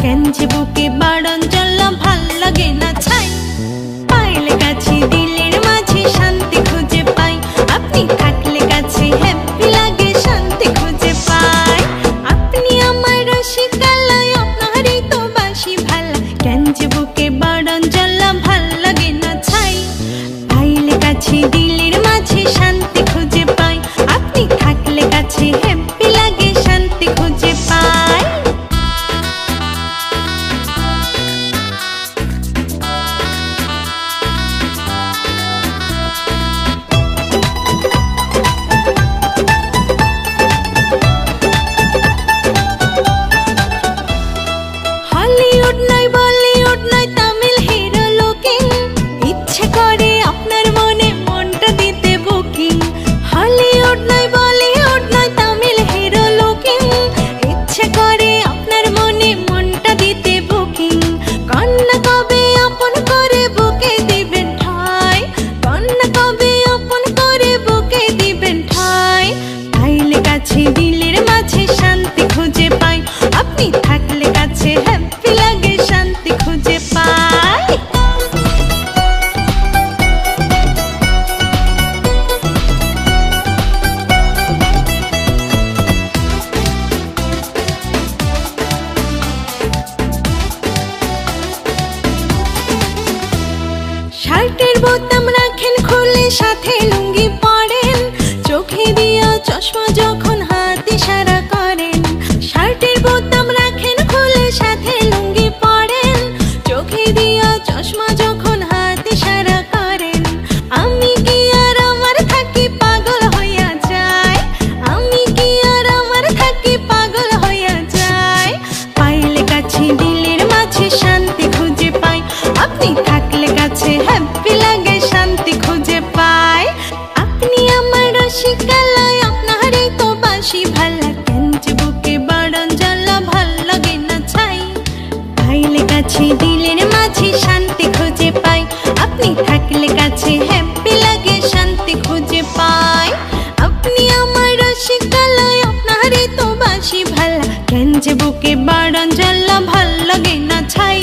কেন যে বুকে বাড়ন জ্বালা ভাল লাগে না ছাই। পাইলে কাছে দিলের মাঝে শান্তি খুঁজে পাই, আপনি থাকলে কাছে হ্যাপি লাগে শান্তি খুঁজে পাই। আপনি আমার রসিকালয়, আপনারই তো বাসি ভালা, কেন যে বুকে বাড়ন জ্বালা ভাল লাগে না ছাই। পাইলে কাছে দিলের মাঝে শান্তি খুঁজে পাই, আপনি থাকলে কাছে হ্যাপি লাগে শান্তি খুঁজে পাই। হলিউড নয় বলিউড নয় তামিল হিরো লুকিং, ইচ্ছে করে আপনার মনে মনটা দিতে বুকিং। হলিউড নয় বলিউড নয় তামিল হিরো লুকিং, ইচ্ছে করে আপনার মনে মনটা দিতে বুকিং। কন্যা কবে আপন করে বুকে দিবেন ঠাই, কন্যা কবে আপন করে বুকে দিবেন ঠাই। পাইলে কাছে দিলের মাঝে শান্তি খুঁজে পাই, আপনি থাকলে কাছে হ্যাপি লাগে শান্তি খুঁজে পাই। শার্টের বোতাম রাখেন খুলে সাথে লুঙ্গি পরেন, চোখে দিয়া চশমা যখন হাত ইশারা করেন। শার্টের বোতাম রাখেন খুলে সাথে লুঙ্গি পরেন, চোখে দিয়া চশমা যখন হাত ইশারা করেন। আমি কি আর আমার থাকি পাগল হইয়া যায়, আমি কি আর আমার থাকি পাগল হইয়া যায়। পাইলে কাছে দিলের মাঝে শান্তি খুঁজে পাই, আপনি থাকলে কাছে হ্যাপি লাগে শান্তি খুঁজে পাই। আপনি আমার রসিকালয়, আপনারই তো বাসি ভালা, কেন যে বুকে বাড়ন জ্বালা ভাল লাগে না ছাই। পাইলে কাছে দিলের মাঝে শান্তি খুঁজে পাই, আপনি থাকলে কাছে হ্যাপি লাগে শান্তি খুঁজে পাই। আপনি আমার রসিকালয়, আপনারই তো বাসি ভালা, কেন যে বুকে বাড়ন জ্বালা ভাল লাগে না ছাই।